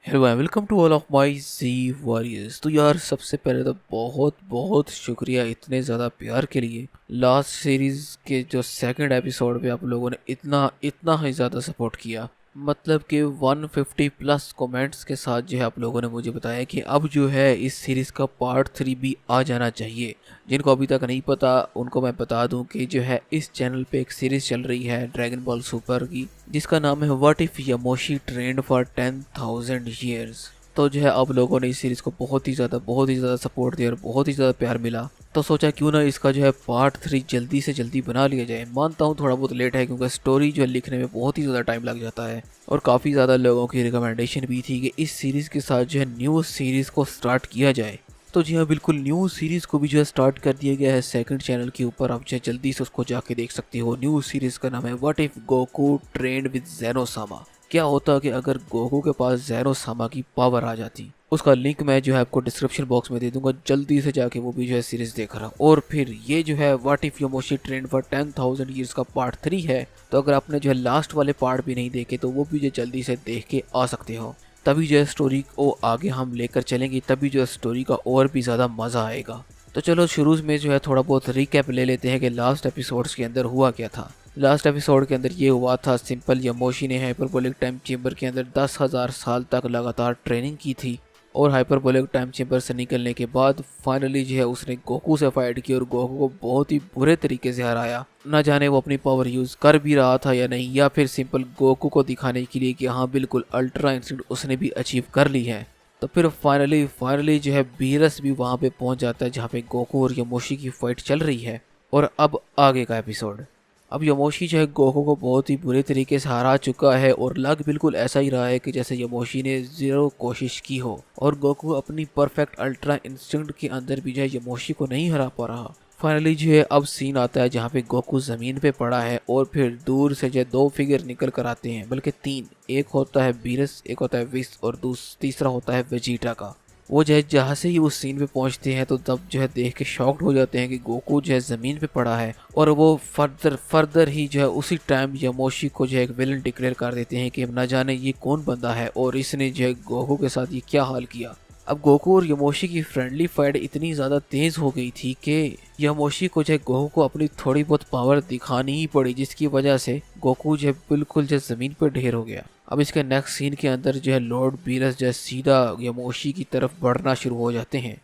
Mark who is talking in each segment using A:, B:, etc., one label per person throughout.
A: Hello and welcome to all of my G warriors. तो यार सबसे पहले तो बहुत बहुत शुक्रिया इतने ज़्यादा प्यार के लिए। लास्ट सीरीज़ के जो सेकंड एपिसोड पे आप लोगों ने इतना इतना ही ज़्यादा सपोर्ट किया। मतलब कि 150 प्लस कमेंट्स के साथ जो है आप लोगों ने मुझे बताया कि अब जो है इस सीरीज़ का पार्ट 3 भी आ जाना चाहिए। जिनको अभी तक नहीं पता उनको मैं बता दूं कि जो है इस चैनल पे एक सीरीज़ चल रही है ड्रैगन बॉल सुपर की, जिसका नाम है what if Yamoshi trained for 10,000 years. तो जो है आप लोगों ने इस सीरीज़ को बहुत ही ज़्यादा सपोर्ट दिया और बहुत ही ज़्यादा प्यार मिला। तो सोचा क्यों ना इसका जो है पार्ट 3 जल्दी से जल्दी बना लिया जाए। मानता हूँ थोड़ा बहुत लेट है क्योंकि स्टोरी जो है लिखने में बहुत ही ज़्यादा टाइम लग जाता है और काफ़ी ज़्यादा लोगों की रिकमेंडेशन भी थी कि इस सीरीज़ के साथ जो है न्यू सीरीज़ को स्टार्ट किया जाए। तो जी हाँ, बिल्कुल न्यू सीरीज़ को भी जो है स्टार्ट कर दिया गया है सेकंड चैनल के ऊपर। आप जो है जल्दी से उसको जाके देख सकते हो। न्यू सीरीज़ का नाम है what if Goku trained with Zenosama. क्या होता कि अगर गोकू के पास ज़ेनोसामा की पावर आ जाती। उसका लिंक मैं जो है आपको डिस्क्रिप्शन बॉक्स में दे दूंगा, जल्दी से जाके वो भी जो है सीरीज़ देख रहा। और फिर ये जो है what if Yamoshi trained for 10,000 years का पार्ट 3 है। तो अगर आपने जो है लास्ट वाले पार्ट भी नहीं देखे तो वो भी जो जल्दी से देख के आ सकते हो। तभी जो है स्टोरी को आगे हम लेकर चलेंगे, तभी जो है स्टोरी का और भी ज़्यादा मज़ा आएगा। तो चलो शुरू में जो है थोड़ा बहुत रिकैप ले लेते हैं कि लास्ट एपिसोड्स के अंदर हुआ क्या था। लास्ट एपिसोड के अंदर ये हुआ था, सिंपल यमोशी ने हाइपरबोलिक टाइम चेंबर के अंदर 10,000 साल तक लगातार ट्रेनिंग की थी और हाइपरबोलिक टाइम चेंबर से निकलने के बाद फाइनली जो है उसने गोकू से फाइट की और गोकू को बहुत ही बुरे तरीके से हराया। ना जाने वो अपनी पावर यूज कर भी रहा था या नहीं, या फिर सिंपल गोकू को दिखाने के लिए कि हाँ बिल्कुल अल्ट्रा इंस्टिंक्ट उसने भी अचीव कर ली है। तो फिर फाइनली जो है बीरस भी वहां पे पहुंच जाता है जहाँ पे गोकू और यमोशी की फाइट चल रही है। और अब आगे का एपिसोड। अब यमोशी जो है गोकू को बहुत ही बुरे तरीके से हरा चुका है और लग बिल्कुल ऐसा ही रहा है कि जैसे यमोशी ने जीरो कोशिश की हो और गोकू अपनी परफेक्ट अल्ट्रा इंस्टिंक्ट के अंदर भी जो है यमोशी को नहीं हरा पा रहा। फाइनली जो है अब सीन आता है जहाँ पे गोकू जमीन पे पड़ा है और फिर दूर से जो है दो फिगर निकल कर आते हैं, बल्कि तीन। एक होता है बीरस, एक होता है विस और तीसरा होता है वेजिटा का। वो जो है जहाँ से ही उस सीन पे पहुंचते हैं तो तब जो है देख के शॉक्ड हो जाते हैं कि गोकू जो है ज़मीन पे पड़ा है। और वो फर्दर ही जो है उसी टाइम यमोशी को जो है एक विलन डिक्लेयर कर देते हैं कि न जाने ये कौन बंदा है और इसने जो है गोकू के साथ ये क्या हाल किया। अब गोकू और यमोशी की फ्रेंडली फाइट इतनी ज़्यादा तेज हो गई थी कि यमोशी को जो है गोकू को अपनी थोड़ी बहुत पावर दिखानी ही पड़ी, जिसकी वजह से गोकू जो है बिल्कुल जो ज़मीन पर ढेर हो गया। अब इसके नेक्स्ट सीन के अंदर जो है लॉर्ड बीरस जो है सीधा यमोशी की तरफ बढ़ना शुरू हो जाते हैं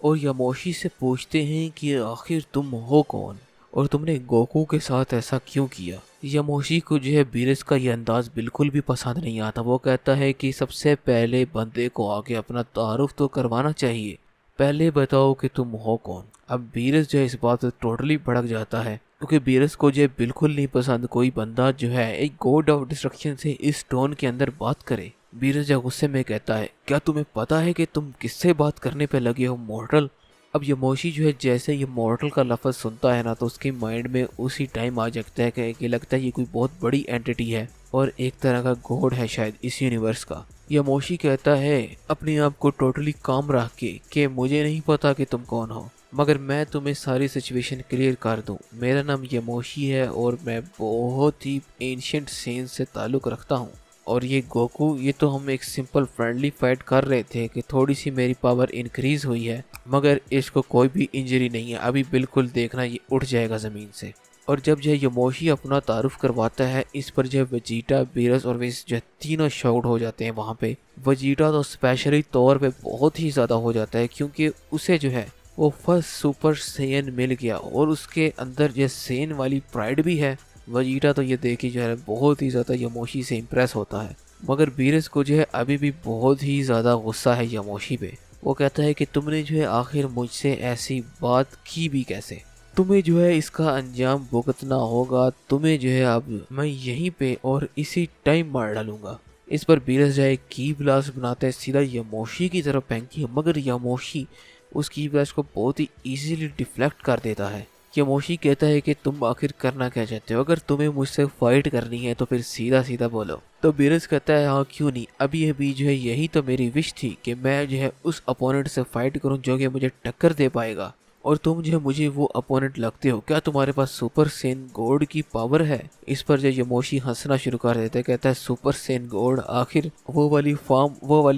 A: और यमोशी से पूछते हैं कि आखिर तुम हो कौन और तुमने गोकू के साथ ऐसा क्यों किया। यमोशी को जो है बीरस का ये अंदाज बिल्कुल भी पसंद नहीं आता। वो कहता है कि सबसे पहले बंदे को आगे अपना तारुफ तो करवाना चाहिए, पहले बताओ कि तुम हो कौन। अब बीरस जो है इस बात से टोटली भड़क जाता है क्योंकि बीरस को जो है बिल्कुल नहीं पसंद कोई बंदा जो है एक गॉड ऑफ डिस्ट्रक्शन से इस टोन के अंदर बात करे। बीरस जो गुस्से में कहता है, क्या तुम्हें पता है कि तुम किससे बात करने पे लगे हो मॉर्टल। अब यमोशी जो है जैसे ये मॉर्टल का लफ्ज़ सुनता है ना तो उसके माइंड में उसी टाइम आ जाता है कि लगता है ये कोई बहुत बड़ी एंटिटी है और एक तरह का गॉड है शायद इस यूनिवर्स का। यमोशी कहता है अपने आप को टोटली काम रख के कि मुझे नहीं पता कि तुम कौन हो, मगर मैं तुम्हें सारी सिचुएशन क्लियर कर दूं। मेरा नाम यमोशी है और मैं बहुत ही एंशिएंट सेंस से ताल्लुक़ रखता हूँ। और ये गोकू, ये तो हम एक सिंपल फ्रेंडली फाइट कर रहे थे कि थोड़ी सी मेरी पावर इंक्रीज हुई है, मगर इसको कोई भी इंजरी नहीं है। अभी बिल्कुल देखना ये उठ जाएगा ज़मीन से। और जब जो है यमोशी अपना तारुफ करवाता है इस पर जो है वेजिटा, बीरस और विस जो है तीनों शॉक्ड हो जाते हैं वहाँ पे। वेजिटा तो स्पेशली तौर पे बहुत ही ज़्यादा हो जाता है क्योंकि उसे जो है वो फर्स्ट सुपर सेयन मिल गया और उसके अंदर जो सेन वाली प्राइड भी है। वेजिटा तो ये देखी जो है बहुत ही ज़्यादा यमोशी से इम्प्रेस होता है, मगर बीरस को जो है अभी भी बहुत ही ज़्यादा गुस्सा है यमोशी पे। वो कहता है कि तुमने जो है आखिर मुझसे ऐसी बात की भी कैसे, तुम्हें जो है इसका अंजाम भुगतना होगा। तुम्हें जो है अब मैं यहीं पे और इसी टाइम मार डालूंगा। इस पर बीरस जो है की ब्लास्ट बनाता है सीधा यमोशी की तरफ फेंकी, मगर यमोशी उस की ब्लास्ट को बहुत ही इजीली डिफ्लेक्ट कर देता है। यमोशी कहता है कि तुम आखिर करना क्या चाहते हो, अगर तुम्हें मुझसे फाइट करनी है तो फिर सीधा सीधा बोलो। तो बीरस कहता है हाँ क्यों नहीं, अभी अभी जो है यही तो मेरी विश थी कि मैं जो है उस अपोनेंट से फाइट करूं जो कि मुझे टक्कर दे पाएगा। और तुम जो मुझे वो अपोनेंट लगते हो, क्या तुम्हारे पास सुपर सेन गॉड की पावर है? इस पर जो यमोशी हंसना शुरू कर देता है, कहता है सुपर सेन गॉड, आखिर वो वाली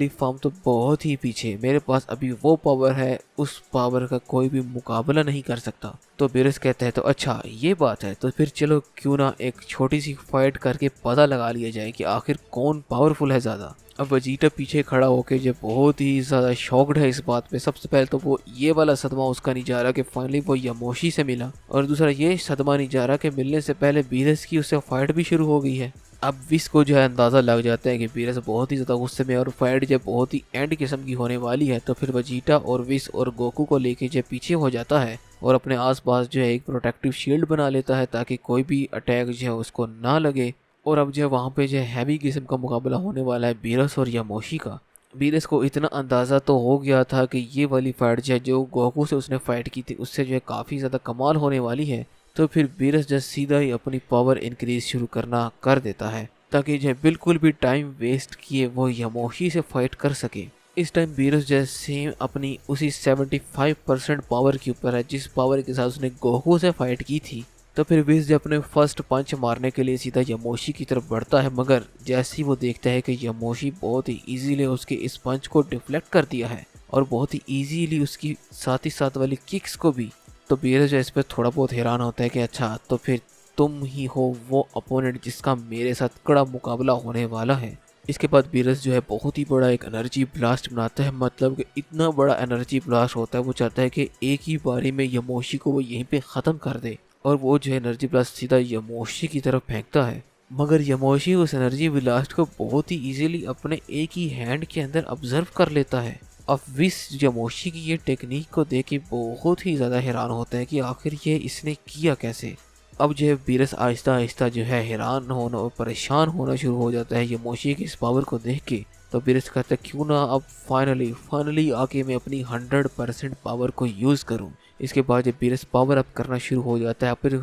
A: फॉर्म तो बहुत ही पीछे, मेरे पास अभी वो पावर है, उस पावर का कोई भी मुकाबला नहीं कर सकता। तो बीरस कहता है तो अच्छा ये बात है, तो फिर चलो क्यों ना एक छोटी सी फाइट करके पता लगा लिया जाए कि आखिर कौन पावरफुल है ज्यादा। अब वजीटा पीछे खड़ा होकर जब बहुत ही ज़्यादा शॉक्ड है इस बात पे। सबसे पहले तो वो ये वाला सदमा उसका नहीं जा रहा कि फाइनली वो यमोशी से मिला, और दूसरा ये सदमा नहीं जा रहा कि मिलने से पहले बीरस की उससे फाइट भी शुरू हो गई है। अब विस को जो है अंदाज़ा लग जाता है कि बीरस बहुत ही ज़्यादा गुस्से में और फाइट जब बहुत ही एंड किस्म की होने वाली है, तो फिर वजीटा और विस और गोकू को लेके जब पीछे हो जाता है और अपने आसपास जो है एक प्रोटेक्टिव शील्ड बना लेता है ताकि कोई भी अटैक जो है उसको ना लगे। और अब जो वहाँ पे जो हैवी किस्म का मुकाबला होने वाला है बीरस और यमोशी का। बीरस को इतना अंदाज़ा तो हो गया था कि ये वाली फाइट जो है जो गोकू से उसने फाइट की थी उससे जो है काफ़ी ज़्यादा कमाल होने वाली है। तो फिर बीरस जो सीधा ही अपनी पावर इंक्रीज शुरू करना कर देता है ताकि जो बिल्कुल भी टाइम वेस्ट किए वो यमोशी से फाइट कर सके। इस टाइम बीरस जो सेम अपनी उसी 75% पावर के ऊपर है जिस पावर के साथ उसने गोकू से फाइट की थी। तो फिर विस जब अपने फर्स्ट पंच मारने के लिए सीधा यमोशी की तरफ बढ़ता है, मगर जैसे ही वो देखता है कि यमोशी बहुत ही इजीली उसके इस पंच को डिफ्लेक्ट कर दिया है और बहुत ही इजीली उसकी साथ ही साथ वाली किक्स को भी, तो बीरस जो इस पर थोड़ा बहुत हैरान होता है कि अच्छा तो फिर तुम ही हो वो अपोनेंट जिसका मेरे साथ कड़ा मुकाबला होने वाला है। इसके बाद बीरस जो है बहुत ही बड़ा एक एनर्जी ब्लास्ट बनाता है, मतलब कि इतना बड़ा एनर्जी ब्लास्ट होता है वो चाहता है कि एक ही बारी में यमोशी को वो यहीं पे ख़त्म कर दे, और वो जो है एनर्जी ब्लास्ट सीधा यमोशी की तरफ फेंकता है। मगर यमोशी उस एनर्जी ब्लास्ट को बहुत ही इजीली अपने एक ही हैंड के अंदर ऑब्जर्व कर लेता है। अब विस यमोशी की ये टेक्निक को देख के बहुत ही ज़्यादा हैरान होता है कि आखिर ये इसने किया कैसे। अब जो है बीरस आहिस्ता आहिस्ता जो है हैरान होना और परेशान होना शुरू हो जाता है यमोशी की इस पावर को देख के। तो बीरस कहता है क्यों ना अब फाइनली आके मैं अपनी 100% पावर को यूज़ करूं। इसके बाद जब बीरस पावर अप करना शुरू हो जाता है, फिर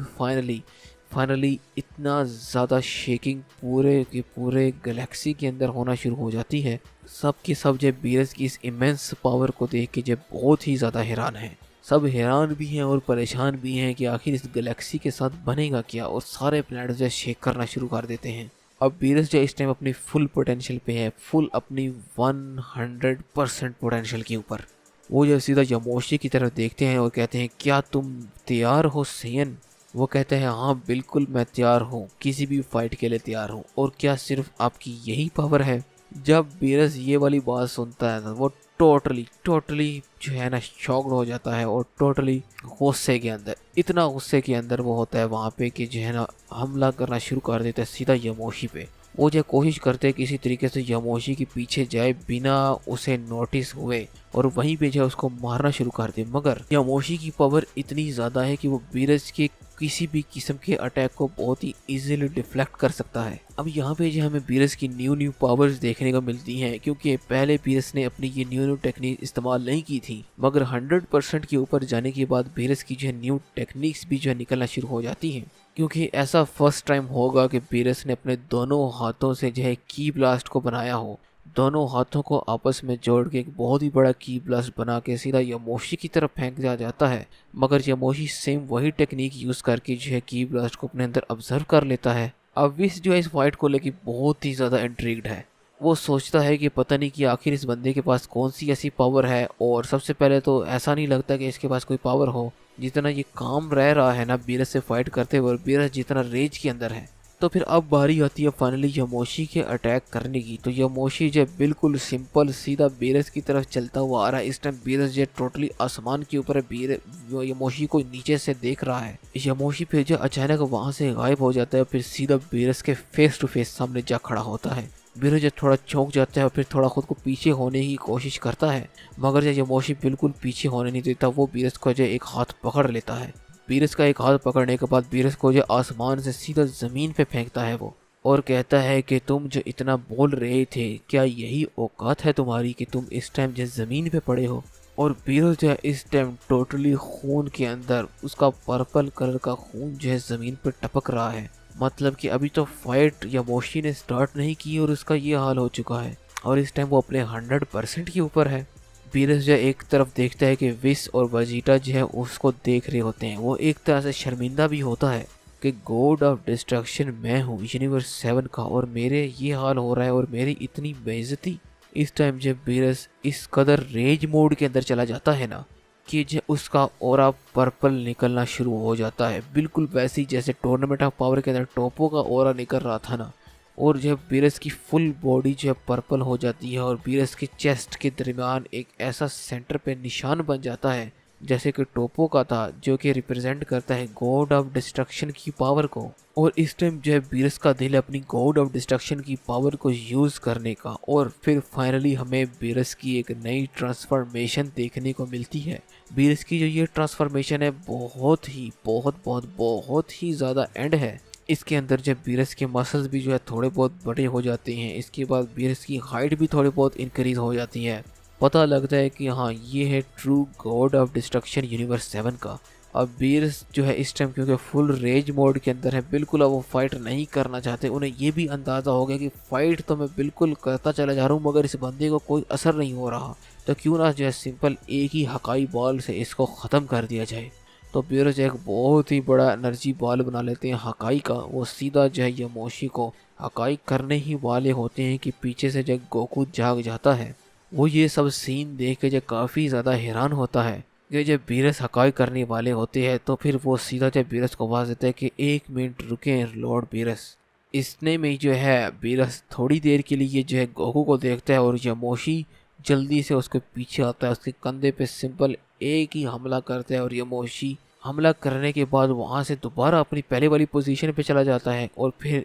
A: फाइनली इतना ज़्यादा शेकिंग पूरे के पूरे गैलेक्सी के अंदर होना शुरू हो जाती है। सब के सब जब बीरस की इस इमेंस पावर को देख के जब बहुत ही ज़्यादा हैरान है, सब हैरान भी हैं और परेशान भी हैं कि आखिर इस गैलेक्सी के साथ बनेगा क्या, और सारे प्लैनेट जो शेक करना शुरू कर देते हैं। अब बीरस जो इस टाइम अपनी फुल पोटेंशियल पे है, फुल अपनी 100% पोटेंशियल के ऊपर। वो जो सीधा यमोशी की तरफ देखते हैं और कहते हैं क्या तुम तैयार हो सेयन? वो कहते हैं हाँ बिल्कुल मैं तैयार हूँ, किसी भी फाइट के लिए तैयार हूँ, और क्या सिर्फ आपकी यही पावर है? जब बीरस ये वाली बात सुनता है ना वो टोटली जो है ना शॉक्ड हो जाता है और टोटली गुस्से के अंदर, इतना गुस्से के अंदर वो होता है वहाँ पे कि जो है ना हमला करना शुरू कर देता है सीधा यमोशी पे। वो जो कोशिश करते हैं किसी तरीके से यमोशी के पीछे जाए बिना उसे नोटिस हुए और वहीं पे जो उसको मारना शुरू कर दे, मगर यमोशी की पावर इतनी ज़्यादा है कि वो बीरस के किसी भी किस्म के अटैक को बहुत ही इजीली डिफ्लेक्ट कर सकता है। अब यहाँ पे जो हमें बीरस की न्यू पावर्स देखने को मिलती हैं, क्योंकि पहले बीरस ने अपनी ये न्यू टेक्निक इस्तेमाल नहीं की थी, मगर 100% के ऊपर जाने के बाद बीरस की जो है न्यू टेक्निक्स भी जो है निकलना शुरू हो जाती हैं। क्योंकि ऐसा फर्स्ट टाइम होगा कि बीरस ने अपने दोनों हाथों से जो है की ब्लास्ट को बनाया हो, दोनों हाथों को आपस में जोड़ के एक बहुत ही बड़ा की ब्लास्ट बना के सीधा यमोशी की तरफ फेंक दिया जाता है। मगर यमोशी सेम वही टेक्निक यूज़ करके जो है की ब्लास्ट को अपने अंदर ऑब्जर्व कर लेता है। अब विस जो है इस फाइट को लेकर बहुत ही ज़्यादा इंट्रिग्ड है। वो सोचता है कि पता नहीं कि आखिर इस बंदे के पास कौन सी ऐसी पावर है, और सबसे पहले तो ऐसा नहीं लगता कि इसके पास कोई पावर हो। जितना ये काम रह रहा है ना बीरस से फाइट करते हुए, बीरस जितना रेज के अंदर है। तो फिर अब बारी आती है फाइनली यमोशी के अटैक करने की। तो यमोशी जो बिल्कुल सिंपल सीधा बीरस की तरफ चलता हुआ आ रहा है। इस टाइम बीरस जो टोटली आसमान के ऊपर है, यमोशी को नीचे से देख रहा है। यमोशी फिर जो अचानक वहां से गायब हो जाता है, फिर सीधा बीरस के फेस टू फेस सामने जा खड़ा होता है। बीरस जो थोड़ा चौंक जाता है और फिर थोड़ा खुद को पीछे होने की कोशिश करता है, मगर जो यमोशी बिल्कुल पीछे होने नहीं देता। वो बीरस को जो एक हाथ पकड़ लेता है। बीरस का एक हाथ पकड़ने के बाद बीरस को जो आसमान से सीधा ज़मीन पे फेंकता है वो, और कहता है कि तुम जो इतना बोल रहे थे, क्या यही औकात है तुम्हारी कि तुम इस टाइम जो ज़मीन पे पड़े हो? और बीरस जो है इस टाइम टोटली खून के अंदर, उसका पर्पल कलर का खून जो है ज़मीन पे टपक रहा है। मतलब कि अभी तो फाइट यमोशी ने स्टार्ट नहीं की और उसका ये हाल हो चुका है, और इस टाइम वो अपने 100% के ऊपर है। बीरस जो है एक तरफ देखता है कि विस और वजीटा जो है उसको देख रहे होते हैं। वो एक तरह से शर्मिंदा भी होता है कि गॉड ऑफ डिस्ट्रक्शन मैं हूँ यूनिवर्स 7 का, और मेरे ये हाल हो रहा है और मेरी इतनी बेइज्जती। इस टाइम जब बीरस इस कदर रेज मोड के अंदर चला जाता है ना कि जो उसका ऑरा पर्पल निकलना शुरू हो जाता है, बिल्कुल वैसे ही जैसे टूर्नामेंट ऑफ पावर के अंदर टोपो का ऑरा निकल रहा था ना। और जब बीरस की फुल बॉडी जो है पर्पल हो जाती है और बीरस के चेस्ट के दरमियान एक ऐसा सेंटर पे निशान बन जाता है जैसे कि टोपो का था, जो कि रिप्रेजेंट करता है गॉड ऑफ डिस्ट्रक्शन की पावर को। और इस टाइम जो है बीरस का दिल अपनी गॉड ऑफ डिस्ट्रक्शन की पावर को यूज़ करने का, और फिर फाइनली हमें बीरस की एक नई ट्रांसफॉर्मेशन देखने को मिलती है। बीरस की जो ये ट्रांसफॉर्मेशन है बहुत ही ज़्यादा एंड है। इसके अंदर जब बीरस के मसल्स भी जो है थोड़े बहुत बड़े हो जाते हैं, इसके बाद बीरस की हाइट भी थोड़ी बहुत इंक्रीज हो जाती है। पता लगता है कि हाँ ये है true God of destruction universe 7 का। अब बीरस जो है इस टाइम क्योंकि फुल रेज मोड के अंदर है, बिल्कुल अब वो फाइट नहीं करना चाहते। उन्हें ये भी अंदाज़ा हो गया कि फाइट तो मैं बिल्कुल करता चला जा रहा हूँ मगर इस बंदे को कोई असर नहीं हो रहा, तो क्यों ना जो है सिंपल एक ही हकाई बॉल से इसको ख़त्म कर दिया जाए। तो बीरस एक बहुत ही बड़ा एनर्जी बॉल बना लेते हैं हकाई का। वो सीधा जो है यमोशी को हकाई करने ही वाले होते हैं कि पीछे से जब गोकू जाग जाता है। वो ये सब सीन देख के जब काफ़ी ज़्यादा हैरान होता है कि जब बीरस हकाई करने वाले होते हैं तो फिर वो सीधा जब बीरस को आवाज़ देता है कि 1 मिनट रुके लॉर्ड बीरस। इसने में जो है बीरस थोड़ी देर के लिए जो है गोकू को देखता है और यमोशी जल्दी से उसके पीछे आता है, उसके कंधे पे सिंपल एक ही हमला करता है और यमोशी हमला करने के बाद वहाँ से दोबारा अपनी पहले वाली पोजीशन पे चला जाता है। और फिर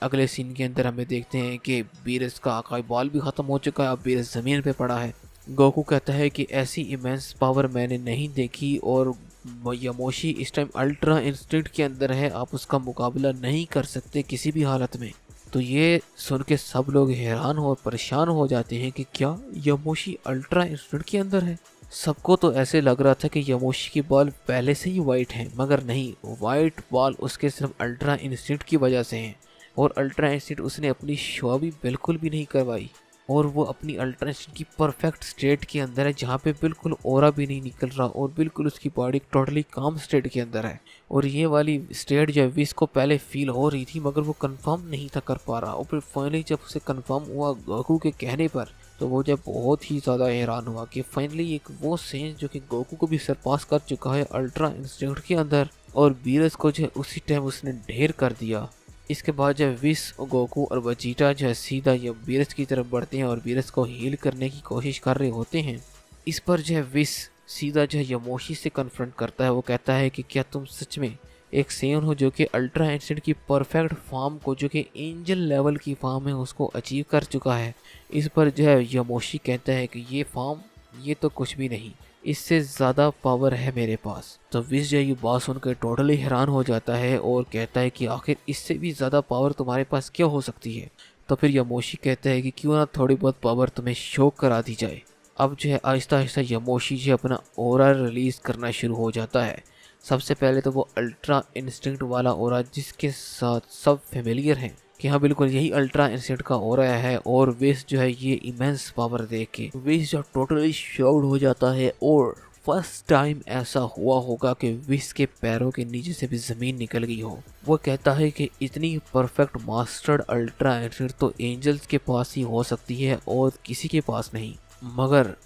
A: अगले सीन के अंदर हमें देखते हैं कि बीरस का आकाई बॉल भी ख़त्म हो चुका है, अब बीरस ज़मीन पे पड़ा है। गोकू कहता है कि ऐसी इमेंस पावर मैंने नहीं देखी और यमोशी इस टाइम अल्ट्रा इंस्टिंक्ट के अंदर है, आप उसका मुकाबला नहीं कर सकते किसी भी हालत में। तो ये सुन के सब लोग हैरान और परेशान हो जाते हैं कि क्या यमोशी अल्ट्रा इंस्टिंक्ट के अंदर है। सबको तो ऐसे लग रहा था कि यमोशी की बॉल पहले से ही वाइट है, मगर नहीं, वाइट बॉल उसके सिर्फ अल्ट्रा इंस्टिंक्ट की वजह से है। और अल्ट्रा इंस्टिंक्ट उसने अपनी शो भी बिल्कुल भी नहीं करवाई, और वो अपनी अल्ट्रा इंस्टिंक्ट की परफेक्ट स्टेट के अंदर है जहाँ पे बिल्कुल ओरा भी नहीं निकल रहा और बिल्कुल उसकी बॉडी टोटली काम स्टेट के अंदर है। और ये वाली स्टेट जो है विस को पहले फील हो रही थी मगर वो कंफर्म नहीं था कर पा रहा, और फिर फाइनली जब उसे कंफर्म हुआ गोकू के कहने पर तो वो जब बहुत ही ज़्यादा हैरान हुआ कि फाइनली एक वो सेंस जो कि गोकू को भी सरपास कर चुका है अल्ट्रा इंस्टिंक्ट के अंदर, और बीरस को जो है उसी टाइम उसने ढेर कर दिया। इसके बाद जब विस, गोकू और वजीटा जो है सीधा ये बीरस की तरफ बढ़ते हैं और बीरस को हील करने की कोशिश कर रहे होते हैं। इस पर जो है विस सीधा जो है यमोशी से कन्फ्रंट करता है। वो कहता है कि क्या तुम सच में एक सेन हो जो कि अल्ट्रा इंस्टेंट की परफेक्ट फॉर्म को, जो कि एंजल लेवल की फॉर्म है, उसको अचीव कर चुका है। इस पर जो है यमोशी कहता है कि ये फॉर्म ये तो कुछ भी नहीं, इससे ज़्यादा पावर है मेरे पास। तो विस जो ये बात सुनकर टोटली हैरान हो जाता है और कहता है कि आखिर इससे भी ज़्यादा पावर तुम्हारे पास क्या हो सकती है। तो फिर यमोशी कहता है कि क्यों ना थोड़ी बहुत पावर तुम्हें शो करा दी जाए। अब जो है आहिस्ता आहिस्ता यमोशी जो अपना ओरा रिलीज़ करना शुरू हो जाता है। सबसे पहले तो वो अल्ट्रा इंस्टिंक्ट वाला ओरा जिसके साथ सब फेमिलियर हैं कि हाँ बिल्कुल यही अल्ट्रा इंस्टिंक्ट का ओरा है। और विस जो है ये इमेंस पावर देख के विस जो टोटली शॉक्ड हो जाता है, और फर्स्ट टाइम ऐसा हुआ होगा कि विस के पैरों के नीचे से भी ज़मीन निकल गई हो। वो कहता है कि इतनी परफेक्ट मास्टर्ड अल्ट्रा इंस्टिंक्ट तो एंजल्स के पास ही हो सकती है और किसी के पास नहीं।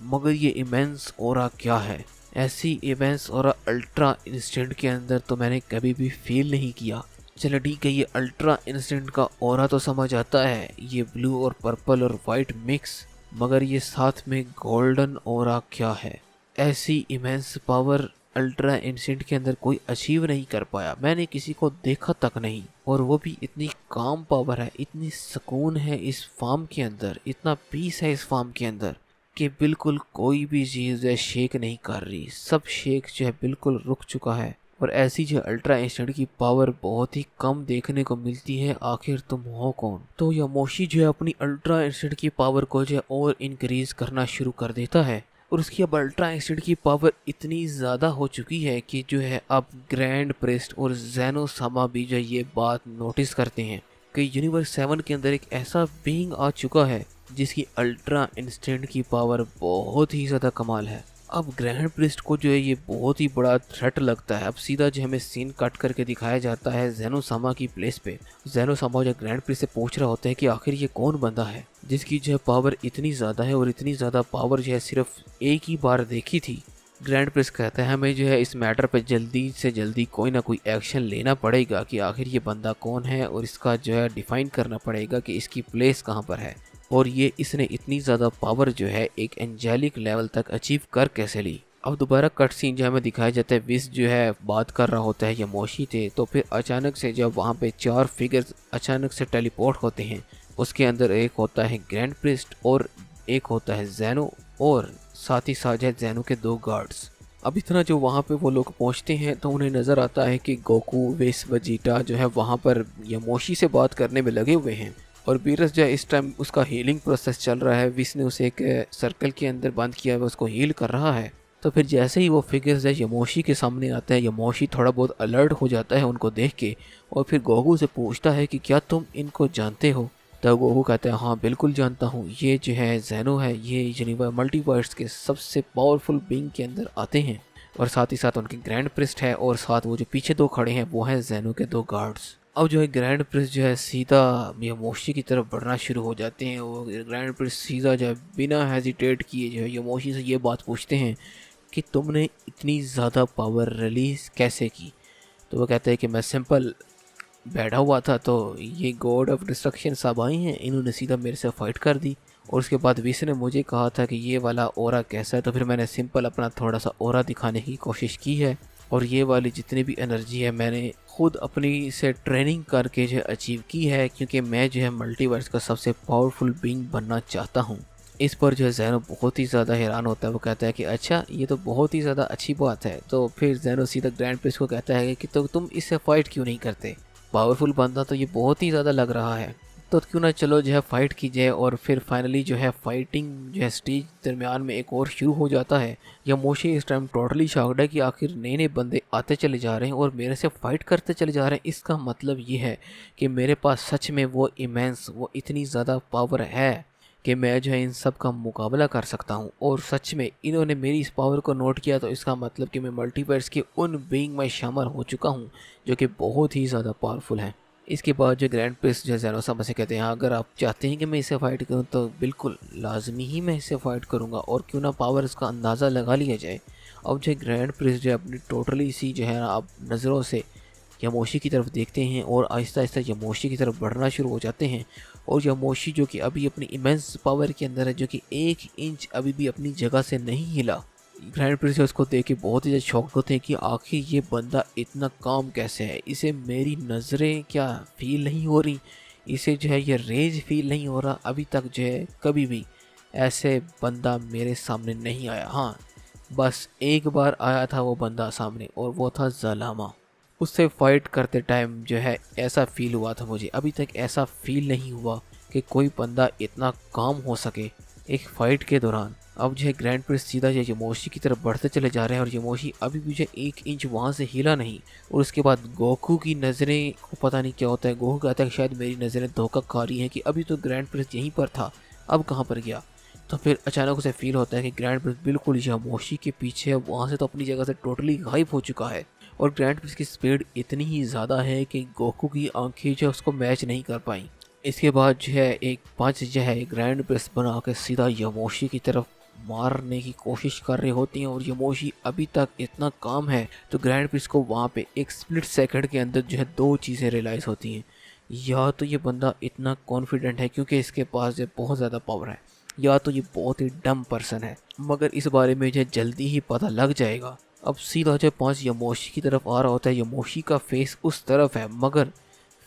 A: मगर ये इमेंस ओरा क्या है? ऐसी इमेंस और अल्ट्रा इंस्टेंट के अंदर तो मैंने कभी भी फील नहीं किया। चलो ठीक है, ये अल्ट्रा इंस्टेंट का ओरा तो समझ आता है, ये ब्लू और पर्पल और वाइट मिक्स, मगर ये साथ में गोल्डन ओरा क्या है? ऐसी इमेंस पावर अल्ट्रा इंस्टेंट के अंदर कोई अचीव नहीं कर पाया, मैंने किसी को देखा तक नहीं। और वो भी इतनी काम पावर है, इतनी सुकून है इस फार्म के अंदर, इतना पीस है इस फार्म के अंदर कि बिल्कुल कोई भी चीज़ है शेक नहीं कर रही, सब शेक जो है बिल्कुल रुक चुका है। और ऐसी जो अल्ट्रा इंस्टेंट की पावर बहुत ही कम देखने को मिलती है। आखिर तुम हो कौन? तो यमोशी जो है अपनी अल्ट्रा इंस्टेंट की पावर को जो है और इंक्रीज करना शुरू कर देता है, और उसकी अब अल्ट्रा इंस्टेंट की पावर इतनी ज़्यादा हो चुकी है कि जो है अब ग्रैंड प्रेस्ट और ज़ेनो सामा भी जो ये बात नोटिस करते हैं कि यूनिवर्स 7 के अंदर एक ऐसा बीइंग आ चुका है जिसकी अल्ट्रा इंस्टेंट की पावर बहुत ही ज़्यादा कमाल है। अब ग्रैंड प्रिस्ट को जो है ये बहुत ही बड़ा थ्रेट लगता है। अब सीधा जो हमें सीन कट करके दिखाया जाता है ज़ेनो सामा की प्लेस पे। ज़ेनो सामा जो ग्रैंड प्रिस्ट से पूछ रहा होता है कि आखिर ये कौन बंदा है जिसकी जो है पावर इतनी ज़्यादा है और इतनी ज़्यादा पावर जो है सिर्फ एक ही बार देखी थी। ग्रैंड प्रिस्ट कहता है हमें जो है इस मैटर पे जल्दी से जल्दी कोई ना कोई एक्शन लेना पड़ेगा कि आखिर ये बंदा कौन है और इसका जो है डिफाइन करना पड़ेगा कि इसकी प्लेस कहाँ पर है और ये इसने इतनी ज़्यादा पावर जो है एक एंजेलिक लेवल तक अचीव कर कैसे ली। अब दोबारा कट सीन जो हमें दिखाया जाता है विस जो है बात कर रहा होता है यमोशी थे, तो फिर अचानक से जब वहाँ पे 4 फिगर्स अचानक से टेलीपोर्ट होते हैं, उसके अंदर एक होता है ग्रैंड प्रिस्ट और एक होता है ज़ेनो और साथ ही साथ है ज़ेनो के 2 गार्ड्स। अब इतना जो वहाँ पे वो लोग पहुँचते हैं तो उन्हें नज़र आता है कि गोकू विस वजीटा जो है वहाँ पर यमोशी से बात करने में लगे हुए हैं और बीरस जो है इस टाइम उसका हीलिंग प्रोसेस चल रहा है। विस ने उसे एक सर्कल के अंदर बंद किया है, उसको हील कर रहा है। तो फिर जैसे ही वो फिगर्स है यमोशी के सामने आता है, यमोशी थोड़ा बहुत अलर्ट हो जाता है उनको देख के और फिर गोकू से पूछता है कि क्या तुम इनको जानते हो। तो गोकू कहता है हाँ बिल्कुल जानता हूँ, ये जो है ज़ेनो है, ये यूनिवर्स मल्टीवर्स के सबसे पावरफुल बीइंग के अंदर आते हैं और साथ ही साथ उनके ग्रैंड प्रिस्ट है और साथ वो जो पीछे 2 खड़े हैं वो हैं ज़ेनो के 2 गार्ड्स। अब जो है ग्रैंड प्रिस्ट जो है सीधा यमोशी की तरफ बढ़ना शुरू हो जाते हैं और ग्रैंड प्रिस्ट सीधा जो है बिना हेजिटेट किए जो है यमोशी से ये बात पूछते हैं कि तुमने इतनी ज़्यादा पावर रिलीज़ कैसे की। तो वो कहते हैं कि मैं सिंपल बैठा हुआ था तो ये गॉड ऑफ डिस्ट्रक्शन साहब आई हैं, इन्होंने सीधा मेरे से फाइट कर दी और उसके बाद विस ने मुझे कहा था कि ये वाला ओरा कैसा है, तो फिर मैंने सिंपल अपना थोड़ा सा ओरा दिखाने की कोशिश की है और ये वाली जितनी भी एनर्जी है मैंने खुद अपनी से ट्रेनिंग करके जो अचीव की है क्योंकि मैं जो है मल्टीवर्स का सबसे पावरफुल बीइंग बनना चाहता हूँ। इस पर जो है ज़ेनो बहुत ही ज़्यादा हैरान होता है। वो कहता है कि अच्छा ये तो बहुत ही ज़्यादा अच्छी बात है। तो फिर ज़ेनो सीधा ग्रैंड प्रिस्ट को कहता है कि तो तुम इससे फाइट क्यों नहीं करते, पावरफुल बंदा तो ये बहुत ही ज़्यादा लग रहा है, तो क्यों ना चलो जो है फाइट की जाए। और फिर फाइनली जो है फाइटिंग जो है स्टेज दरमियान में एक और शुरू हो जाता है। यमोशी इस टाइम टोटली शॉक्ड है कि आखिर नए नए बंदे आते चले जा रहे हैं और मेरे से फाइट करते चले जा रहे हैं। इसका मतलब ये है कि मेरे पास सच में वो इमेंस वो इतनी ज़्यादा पावर है कि मैं जो है इन सब का मुकाबला कर सकता हूँ। और सच में इन्होंने मेरी इस पावर को नोट किया तो इसका मतलब कि मैं मल्टीवर्स के उन बीइंग में शामिल हो चुका हूँ जो कि बहुत ही ज़्यादा पावरफुल हैं। इसके बाद जो ग्रैंड प्रिस्ट जो ज़ेनो सामा से कहते हैं अगर आप चाहते हैं कि मैं इसे फाइट करूं तो बिल्कुल लाजमी ही मैं इसे फाइट करूंगा और क्यों ना पावर इसका अंदाज़ा लगा लिया जाए। अब जो ग्रैंड प्रिस्ट जो अपनी टोटली सी जो है ना आप नज़रों से यमोशी की तरफ देखते हैं और आहिस्ता आहिस्ता यमोशी की तरफ बढ़ना शुरू हो जाते हैं और यमोशी जो कि अभी अपनी इमेंस पावर के अंदर है, जो कि 1 इंच अभी भी अपनी जगह से नहीं हिला। ग्रैंड प्रिंस उसको देख के बहुत ही ज़्यादा शॉक होते हैं कि आखिर ये बंदा इतना काम कैसे है, इसे मेरी नज़रें क्या फील नहीं हो रही, इसे जो है ये रेज फील नहीं हो रहा। अभी तक जो है कभी भी ऐसे बंदा मेरे सामने नहीं आया। हाँ बस एक बार आया था वो बंदा सामने और वो था ज़लामा। उससे फाइट करते टाइम जो है ऐसा फील हुआ था मुझे, अभी तक ऐसा फील नहीं हुआ कि कोई बंदा इतना काम हो सके एक फ़ाइट के दौरान। अब जो है ग्रैंड प्रिंस सीधा जो यमोशी की तरफ बढ़ते चले जा रहे हैं और यमोशी अभी भी जो 1 इंच वहाँ से हिला नहीं। और उसके बाद गोकू की नज़रें को पता नहीं क्या होता है, गोकू कहता है कि शायद मेरी नज़रें धोखा खा रही हैं कि अभी तो ग्रैंड प्रिंस यहीं पर था, अब कहाँ पर गया। तो फिर अचानक उसे फील होता है कि ग्रैंड प्रिंस बिल्कुल यमोशी के पीछे वहाँ से तो अपनी जगह से टोटली गायब हो चुका है और ग्रैंड प्रिंस की स्पीड इतनी ही ज़्यादा है कि गोकू की आंखें जो उसको मैच नहीं कर पाई। इसके बाद जो है एक पंच जो है ग्रैंड प्रिंस बना के सीधा यमोशी की तरफ मारने की कोशिश कर रहे होती हैं और यमोशी अभी तक इतना काम है। तो ग्रैंड प्रिंस को वहाँ पे एक स्प्लिट सेकंड के अंदर जो है 2 चीज़ें रियलाइज़ होती हैं। या तो ये बंदा इतना कॉन्फिडेंट है क्योंकि इसके पास जो बहुत ज़्यादा पावर है, या तो ये बहुत ही डम पर्सन है, मगर इस बारे में जो जल्दी ही पता लग जाएगा। अब सीधा जो पंच यमोशी की तरफ आ रहा होता है, यमोशी का फेस उस तरफ है मगर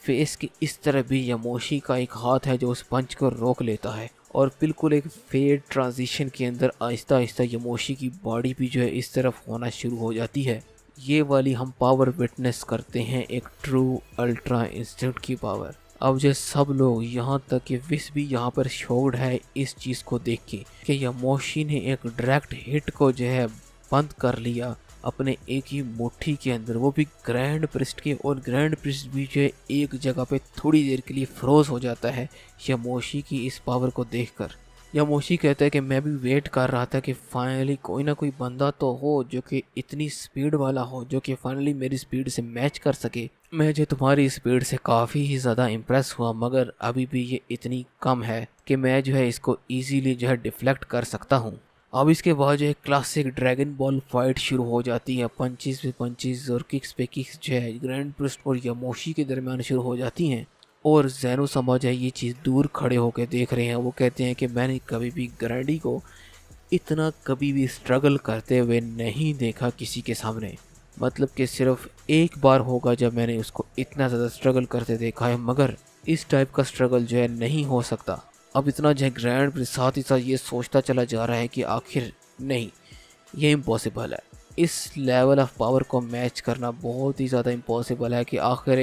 A: फेस के इस तरफ भी यमोशी का एक हाथ है जो उस पंच को रोक लेता है और बिल्कुल एक फेड ट्रांजिशन के अंदर आहिस्ता आहिस्ता यमोशी की बॉडी भी जो है इस तरफ होना शुरू हो जाती है। ये वाली हम पावर विटनेस करते हैं एक ट्रू अल्ट्रा इंस्टेंट की पावर। अब जो सब लोग यहाँ तक कि विस भी यहाँ पर शॉक्ड है इस चीज़ को देख के कि यमोशी ने एक डायरेक्ट हिट को जो है बंद कर लिया अपने एक ही मुट्ठी के अंदर, वो भी ग्रैंड प्रिस्ट के। और ग्रैंड प्रिस्ट भी जो है एक जगह पे थोड़ी देर के लिए फ्रोज हो जाता है यमोशी की इस पावर को देखकर। यामोशी कहता है कि मैं भी वेट कर रहा था कि फाइनली कोई ना कोई बंदा तो हो जो कि इतनी स्पीड वाला हो, जो कि फाइनली मेरी स्पीड से मैच कर सके। मैं जो तुम्हारी स्पीड से काफ़ी ही ज़्यादा इम्प्रेस हुआ, मगर अभी भी ये इतनी कम है कि मैं जो है इसको इजीली जो है डिफ्लेक्ट कर सकता हूँ। अब इसके बाद जो है क्लासिक ड्रैगन बॉल फाइट शुरू हो जाती है। पंचेस पे पंचेस और किक्स पे किक्स जो है ग्रैंड प्रिस्ट और यामोशी के दरमियान शुरू हो जाती हैं। और ज़ैनो समझ है ये चीज़ दूर खड़े होकर देख रहे हैं। वो कहते हैं कि मैंने कभी भी ग्रैंडी को इतना कभी भी स्ट्रगल करते हुए नहीं देखा किसी के सामने। मतलब कि सिर्फ एक बार होगा जब मैंने उसको इतना ज़्यादा स्ट्रगल करते देखा है, मगर इस टाइप का स्ट्रगल जो है नहीं हो सकता। अब इतना जो है ग्रैंड साथ ही साथ ये सोचता चला जा रहा है कि आखिर नहीं, ये इम्पॉसिबल है। इस लेवल ऑफ पावर को मैच करना बहुत ही ज़्यादा इम्पॉसिबल है कि आखिर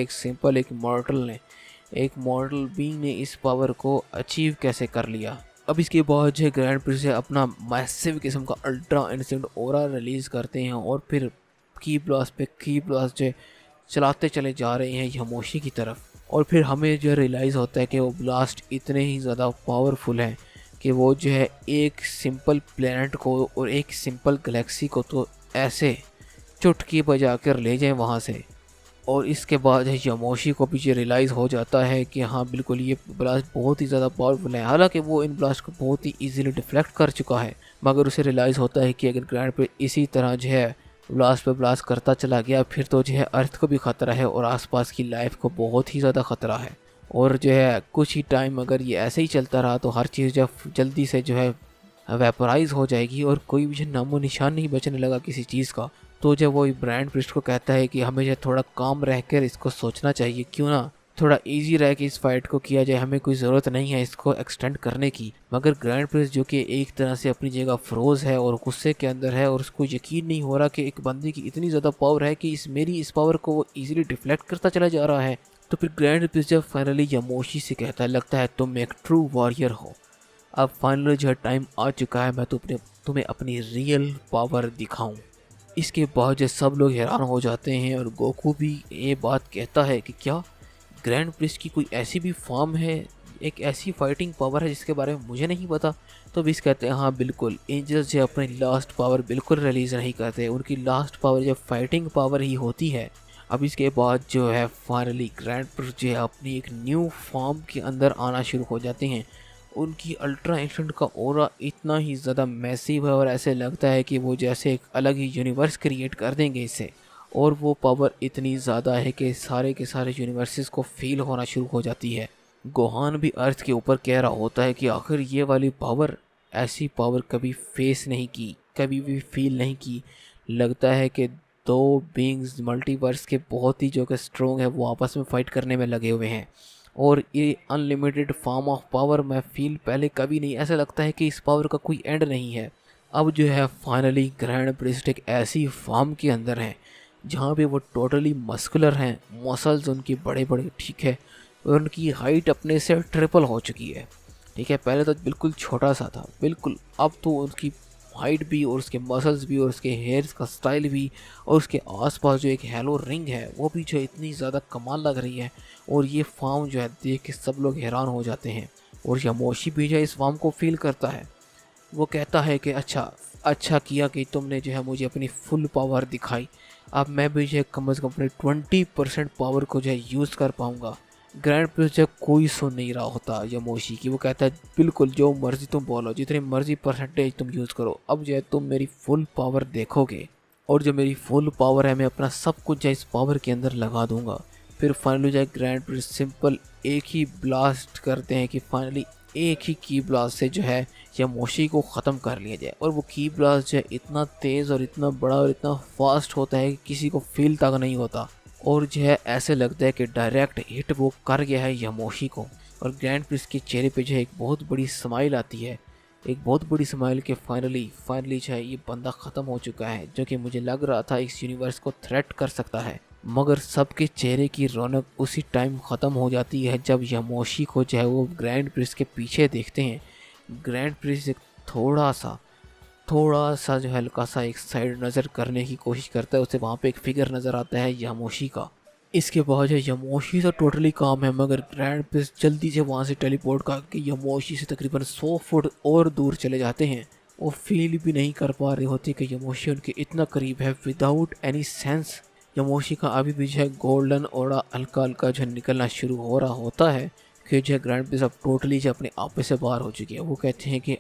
A: एक मॉडल बीइंग ने इस पावर को अचीव कैसे कर लिया। अब इसके बाद जो ग्रैंड प्रिंस अपना मैसिव किस्म का अल्ट्रा इंसेंट ओरा रिलीज़ करते हैं और फिर की ब्लास्ट जो चलाते चले जा रहे हैं यामोशी की तरफ। और फिर हमें जो रियलाइज़ होता है कि वो ब्लास्ट इतने ही ज़्यादा पावरफुल हैं कि वो जो है एक सिंपल प्लेनेट को और एक सिंपल गैलेक्सी को तो ऐसे चुटकी बजा कर ले जाएं वहाँ से। और इसके बाद यामोशी को पीछे रियलाइज़ हो जाता है कि हाँ बिल्कुल ये ब्लास्ट बहुत ही ज़्यादा पावरफुल है। हालांकि वो इन ब्लास्ट को बहुत ही इजीली डिफ्लेक्ट कर चुका है, मगर उसे रियलाइज़ होता है कि अगर ग्रैंड पे इसी तरह जो है ब्लास्ट पे ब्लास्ट करता चला गया फिर तो जो है अर्थ को भी ख़तरा है और आसपास की लाइफ को बहुत ही ज़्यादा ख़तरा है। और जो है कुछ ही टाइम अगर ये ऐसे ही चलता रहा तो हर चीज़ जब जल्दी से जो है वेपराइज हो जाएगी और कोई भी नामो निशान नहीं बचने लगा किसी चीज़ का। तो जब वो ब्रांड प्रिस्ट को कहता है कि हमें जो थोड़ा काम रह कर इसको सोचना चाहिए, क्यों ना थोड़ा इजी रह के इस फाइट को किया जाए, हमें कोई ज़रूरत नहीं है इसको एक्सटेंड करने की। मगर ग्रैंड प्रिस्ट जो कि एक तरह से अपनी जगह फ्रोज है और गुस्से के अंदर है और उसको यकीन नहीं हो रहा कि एक बंदे की इतनी ज़्यादा पावर है कि इस पावर को वो ईजिली डिफ्लेक्ट करता चला जा रहा है। तो फिर ग्रैंड प्रिस्ट जब फाइनली यामोशी से कहता है लगता है तुम एक ट्रू वॉरियर हो, अब फाइनली जो टाइम आ चुका है मैं तुम्हें अपनी रियल पावर दिखाऊं। इसके बाद जो सब लोग हैरान हो जाते हैं और गोकू भी ये बात कहता है कि क्या ग्रैंड प्रिस्ट की कोई ऐसी भी फॉर्म है, एक ऐसी फाइटिंग पावर है जिसके बारे में मुझे नहीं पता। तो बीस कहते हैं हाँ बिल्कुल, एंजल्स जो अपनी लास्ट पावर बिल्कुल रिलीज़ नहीं करते, उनकी लास्ट पावर जो फाइटिंग पावर ही होती है। अब इसके बाद जो है फाइनली ग्रैंड प्रिस्ट जो है अपनी एक न्यू फॉर्म के अंदर आना शुरू हो जाते हैं। उनकी अल्ट्रा इंस्टेंट का ओरा इतना ही ज़्यादा मैसिव है और ऐसे लगता है कि वो जैसे एक अलग ही यूनिवर्स क्रिएट कर देंगे इससे। और वो पावर इतनी ज़्यादा है कि सारे के सारे यूनिवर्सेस को फील होना शुरू हो जाती है। गोहान भी अर्थ के ऊपर कह रहा होता है कि आखिर ये वाली पावर, ऐसी पावर कभी फेस नहीं की, कभी भी फील नहीं की। लगता है कि दो बीइंग्स मल्टीवर्स के बहुत ही जो कि स्ट्रॉन्ग है वो आपस में फाइट करने में लगे हुए हैं। और ये अनलिमिटेड फॉर्म ऑफ पावर मैं फील पहले कभी नहीं, ऐसा लगता है कि इस पावर का कोई एंड नहीं है। अब जो है फाइनली ग्रैंड प्रिस्ट एक ऐसी फॉर्म के अंदर है जहाँ पे वो टोटली मस्कुलर हैं, मसल्स उनकी बड़े बड़े, ठीक है, और उनकी हाइट अपने से ट्रिपल हो चुकी है। ठीक है, पहले तो बिल्कुल छोटा सा था बिल्कुल, अब तो उसकी हाइट भी और उसके मसल्स भी और उसके हेयर्स का स्टाइल भी और उसके आसपास जो एक हेलो रिंग है वो भी जो इतनी ज़्यादा कमाल लग रही है। और ये फार्म जो है देख के सब लोग हैरान हो जाते हैं और यामोशी भी जो है इस फार्म को फील करता है। वो कहता है कि अच्छा किया कि तुमने जो है मुझे अपनी फुल पावर दिखाई, अब मैं भी जो है कम से कम अपने 20% पावर को जो है यूज़ कर पाऊँगा। ग्रैंड प्रिंस जब कोई सुन नहीं रहा होता यामोशी की, वो कहता है बिल्कुल जो मर्जी तुम बोलो, जितनी मर्जी परसेंटेज तुम यूज़ करो, अब जो है तुम मेरी फुल पावर देखोगे। और जो मेरी फुल पावर है मैं अपना सब कुछ जो है इस पावर के अंदर लगा दूंगा। फिर फाइनली जो है ग्रैंड प्रिंस सिंपल एक ही ब्लास्ट करते हैं कि फाइनली एक ही की ब्लास्ट से जो है यामोशी को ख़त्म कर लिया जाए। और वो की ब्लास्ट जो है इतना तेज़ और इतना बड़ा और इतना फास्ट होता है कि किसी को फील तक नहीं होता। और जो है ऐसे लगता है कि डायरेक्ट हिट वो कर गया है यामोशी को। और ग्रैंड प्रिंस के चेहरे पे जो है एक बहुत बड़ी स्माइल आती है, एक बहुत बड़ी स्माइल के फाइनली जो है ये बंदा ख़त्म हो चुका है जो कि मुझे लग रहा था इस यूनिवर्स को थ्रेट कर सकता है। मगर सबके चेहरे की रौनक उसी टाइम ख़त्म हो जाती है जब यामोशी को जो है वो ग्रैंड प्रिंस के पीछे देखते हैं। ग्रैंड प्रिंस एक थोड़ा सा जो हल्का सा एक साइड नज़र करने की कोशिश करता है, उसे वहाँ पे एक फिगर नज़र आता है यामोशी का। इसके बाद जो यमोशी तो टोटली काम है, मगर ग्रैंड प्रिंस जल्दी से वहाँ से टेलीपोर्ट करके यमोशी से तकरीबन 100 फुट और दूर चले जाते हैं। वो फील भी नहीं कर पा रहे होते कि यमोशी उनके इतना करीब है विदाउट एनी सेंस। यमोशी का अभी भी जो है गोल्डन ओड़ा हल्का हल्का जो निकलना शुरू हो रहा होता है कि जो है ग्रैंड प्रिंस अब टोटली जो अपने आपे से बाहर हो चुके हैं। वो कहते हैं कि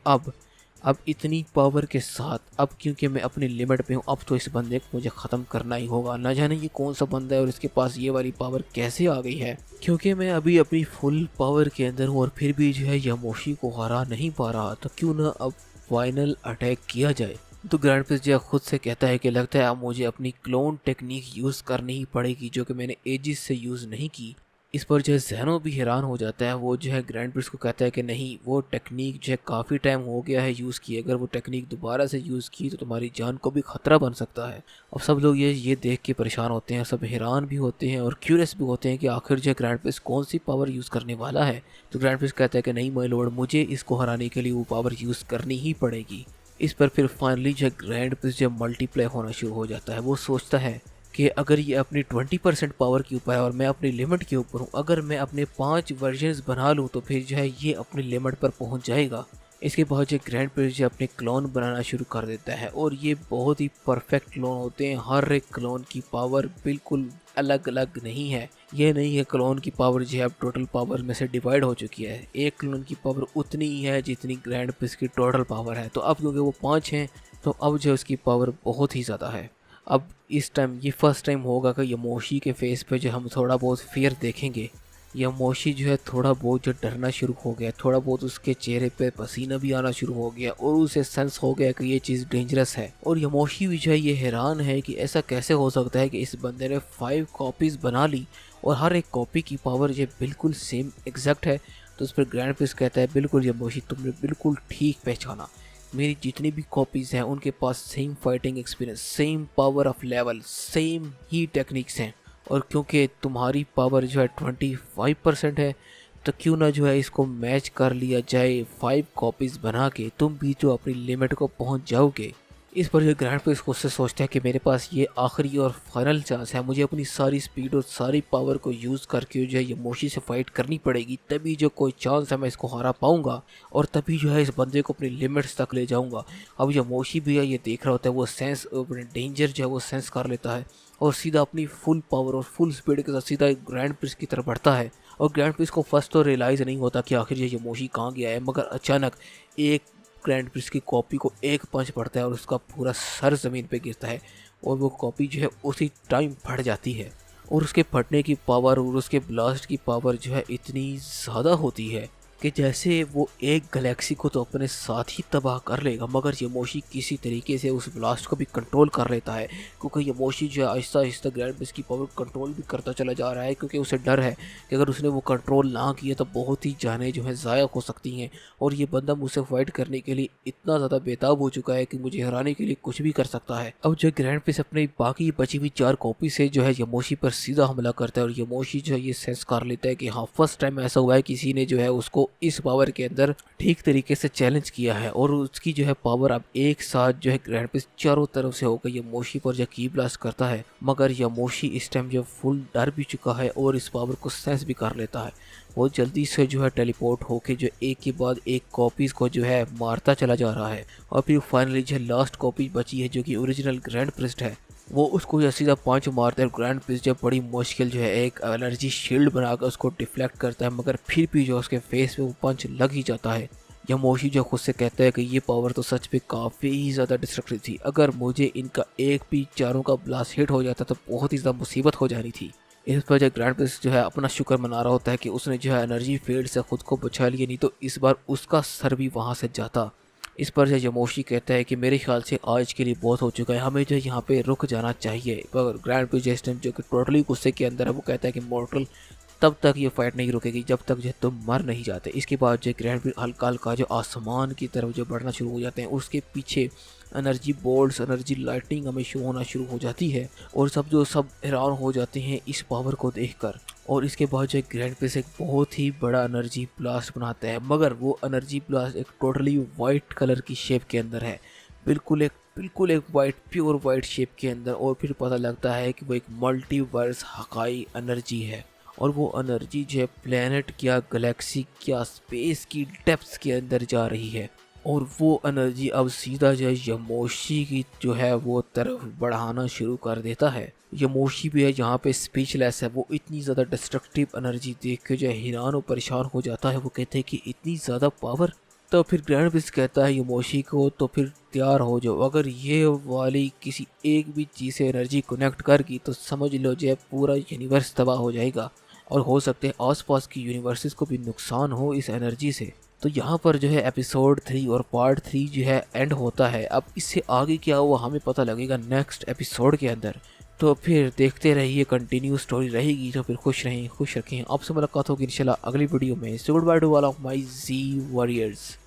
A: अब इतनी पावर के साथ, अब क्योंकि मैं अपनी लिमिट पे हूँ, अब तो इस बंदे को मुझे ख़त्म करना ही होगा। ना जाने ये कौन सा बंदा है और इसके पास ये वाली पावर कैसे आ गई है, क्योंकि मैं अभी अपनी फुल पावर के अंदर हूँ और फिर भी जो है यमोशी को हरा नहीं पा रहा। तो क्यों ना अब फाइनल अटैक किया जाए। तो ग्रैंड प्रिंस जो खुद से कहता है कि लगता है अब मुझे अपनी क्लोन टेक्निक यूज़ करनी ही पड़ेगी, जो कि मैंने एजिस से यूज़ नहीं की। इस पर जो है ज़ेनो भी हैरान हो जाता है। वो जो है ग्रैंड प्रिंस को कहता है कि नहीं, वो टेक्निक जो है काफ़ी टाइम हो गया है यूज़ किए, अगर वो टेक्निक दोबारा से यूज़ की तो तुम्हारी जान को भी ख़तरा बन सकता है। अब सब लोग ये देख के परेशान होते हैं, सब हैरान भी होते हैं और क्यूरियस भी होते हैं कि आखिर जो है ग्रैंड प्रिंस कौन सी पावर यूज़ करने वाला है। तो ग्रैंड प्रिंस कहता है कि नहीं माय लॉर्ड, मुझे इसको हराने के लिए वो पावर यूज़ करनी ही पड़ेगी। इस पर फिर फाइनली जो ग्रैंड प्रिंस जब मल्टीप्लाई होना शुरू हो जाता है, वो सोचता है कि अगर ये अपनी 20% पावर के ऊपर है और मैं अपनी लिमिट के ऊपर हूँ, अगर मैं अपने 5 वर्जन्स बना लूँ तो फिर जो है ये अपनी लिमिट पर पहुँच जाएगा। इसके बाद जो ग्रैंड प्रिंस जो अपने क्लोन बनाना शुरू कर देता है और ये बहुत ही परफेक्ट क्लोन होते हैं। हर एक क्लोन की पावर बिल्कुल अलग अलग नहीं है। ये नहीं है क्लोन की पावर जो है अब टोटल पावर में से डिवाइड हो चुकी है। एक क्लोन की पावर उतनी ही है जितनी ग्रैंड प्रिंस की टोटल पावर है। तो अब क्योंकि वो 5 हैं तो अब जो उसकी पावर बहुत ही ज़्यादा है। अब इस टाइम ये फर्स्ट टाइम होगा कि यमोशी के फेस पे जो हम थोड़ा बहुत फियर देखेंगे। यमोशी जो है थोड़ा बहुत जो डरना शुरू हो गया, थोड़ा बहुत उसके चेहरे पे पसीना भी आना शुरू हो गया और उसे सेंस हो गया कि ये चीज़ डेंजरस है। और यमोशी भी जो है ये हैरान है कि ऐसा कैसे हो सकता है कि इस बंदे ने 5 कॉपीज़ बना ली और हर एक कॉपी की पावर ये बिल्कुल सेम एग्जैक्ट है। तो उस पर ग्रैंड प्रिंस कहता है बिल्कुल यमोशी, तुमने बिल्कुल ठीक पहचाना। मेरी जितनी भी कॉपीज़ हैं उनके पास same fighting experience, same power of level, same ही टेक्निक्स हैं। और क्योंकि तुम्हारी पावर जो है 25% है, तो क्यों ना जो है इसको मैच कर लिया जाए 5 कॉपीज़ बना के, तुम भी जो अपनी लिमिट को पहुंच जाओगे। इस पर जो ग्रैंड प्रिंस खुद से सोचता है कि मेरे पास ये आखिरी और फाइनल चांस है, मुझे अपनी सारी स्पीड और सारी पावर को यूज़ करके जो है यमोशी से फाइट करनी पड़ेगी, तभी जो कोई चांस है मैं इसको हरा पाऊंगा और तभी जो है इस बंदे को अपनी लिमिट्स तक ले जाऊंगा। अब यमोशी भी है ये देख रहा होता है, वो सेंस अपने डेंजर जो है वो सेंस कर लेता है और सीधा अपनी फुल पावर और फुल स्पीड के साथ सीधा ग्रैंड प्रिंस की तरफ बढ़ता है। और ग्रैंड प्रिंस को फर्स्ट तो रियलाइज़ नहीं होता कि आखिर ये यमोशी कहाँ गया है, मगर अचानक एक ग्रैंड प्रिंस की कॉपी को एक पंच पड़ता है और उसका पूरा सर ज़मीन पे गिरता है और वो कॉपी जो है उसी टाइम फट जाती है। और उसके फटने की पावर और उसके ब्लास्ट की पावर जो है इतनी ज़्यादा होती है कि जैसे वो एक गैलेक्सी को तो अपने साथ ही तबाह कर लेगा, मगर यमोशी किसी तरीके से उस ब्लास्ट को भी कंट्रोल कर लेता है। क्योंकि यमोशी जो है आहिस्ता आहिस्ता ग्रैंड प्रिंस की पावर कंट्रोल भी करता चला जा रहा है, क्योंकि उसे डर है कि अगर उसने वो कंट्रोल ना किया तो बहुत ही जानें जो है ज़ाया हो सकती हैं और ये बंदा मुझसे फाइट करने के लिए इतना ज़्यादा बेताब हो चुका है कि मुझे हराने के लिए कुछ भी कर सकता है। अब जो ग्रैंड प्रिंस अपनी बाकी बची हुई 4 कॉपी से जो है यमोशी पर सीधा हमला करता है और यमोशी जो है ये सेंस कर लेता है कि हाँ, फर्स्ट टाइम ऐसा हुआ है किसी ने जो है उसको इस पावर के अंदर ठीक तरीके से चैलेंज किया है और उसकी जो है पावर अब एक साथ जो है ग्रैंड प्रिंस चारों तरफ से होकर यमोशी पर जो की ब्लास्ट करता है। मगर यमोशी इस टाइम जो फुल डर भी चुका है और इस पावर को सेंस भी कर लेता है। वो जल्दी से जो है टेलीपोर्ट होके जो एक के बाद एक कॉपीज को जो है मारता चला जा रहा है और फिर फाइनली जो लास्ट कॉपी बची है जो कि ओरिजिनल ग्रैंड प्रिंस है, वो उसको जो सीधा पंच मारता है। ग्रैंड प्रिंस जो बड़ी मुश्किल जो है एक एनर्जी शील्ड बनाकर उसको डिफ्लेक्ट करता है, मगर फिर भी जो उसके फेस पे वो पंच लग ही जाता है। यमोशी जो खुद से कहता है कि ये पावर तो सच में काफ़ी ही ज़्यादा डिस्ट्रक्टिव थी, अगर मुझे इनका एक भी चारों का ब्लास्ट हिट हो जाता तो बहुत ही ज़्यादा मुसीबत हो जानी थी। इस वजह ग्रैंड प्रिंस जो है अपना शुक्र मना रहा होता है कि उसने जो है एनर्जी फील्ड से खुद को बचा लिया, नहीं तो इस बार उसका सर भी वहाँ से जाता। इस पर जो यमोशी कहता है कि मेरे ख्याल से आज के लिए बहुत हो चुका है, हमें जो यहाँ पे रुक जाना चाहिए। पर ग्रैंड प्रिंस जिस टाइम जो कि टोटली गुस्से के अंदर है, वो कहता है कि मॉर्टल तब तक ये फाइट नहीं रुकेगी जब तक जो तुम मर नहीं जाते। इसके बाद जो ग्रैंड प्रिंस हल्का हल्का जो आसमान की तरफ जो बढ़ना शुरू हो जाते हैं, उसके पीछे एनर्जी बोल्ट्स, एनर्जी लाइटिंग हमें शो होना शुरू हो जाती है और सब हैरान हो जाते हैं इस पावर को देखकर। और इसके बाद जो ग्रैंड प्रिंस एक बहुत ही बड़ा एनर्जी ब्लास्ट बनाता है, मगर वो एनर्जी ब्लास्ट एक टोटली वाइट कलर की शेप के अंदर है, बिल्कुल एक बिल्कुल एक वाइट प्योर वाइट शेप के अंदर, और फिर पता लगता है कि वो एक मल्टीवर्स हकाई एनर्जी है, और वो एनर्जी जो है प्लेनेट क्या, गैलेक्सी क्या, स्पेस की डेप्थ्स के अंदर जा रही है। और वो एनर्जी अब सीधा जो है यमोशी की जो है वो तरफ बढ़ाना शुरू कर देता है। यमोशी भी है यहाँ पे स्पीचलेस है, वो इतनी ज़्यादा डिस्ट्रक्टिव एनर्जी देख के जो है हिरानो परेशान हो जाता है। वो कहते हैं कि इतनी ज़्यादा पावर। तो फिर ग्रैंड विज़ कहता है यमोशी को, तो फिर तैयार हो जाओ, अगर ये वाली किसी एक भी चीज़ से एनर्जी कनेक्ट कर गई तो समझ लो जो है पूरा यूनिवर्स तबाह हो जाएगा, और हो सकते हैं आसपास की यूनिवर्सेस को भी नुकसान हो इस एनर्जी से। तो यहाँ पर जो है एपिसोड 3 और पार्ट 3 जो है एंड होता है। अब इससे आगे क्या हुआ हमें पता लगेगा नेक्स्ट एपिसोड के अंदर। तो फिर देखते रहिए, कंटिन्यू स्टोरी रहेगी। तो फिर खुश रहें, खुश रखें। आपसे मुलाकात होगी इंशाल्लाह अगली वीडियो में। So good by two all of my G warriors.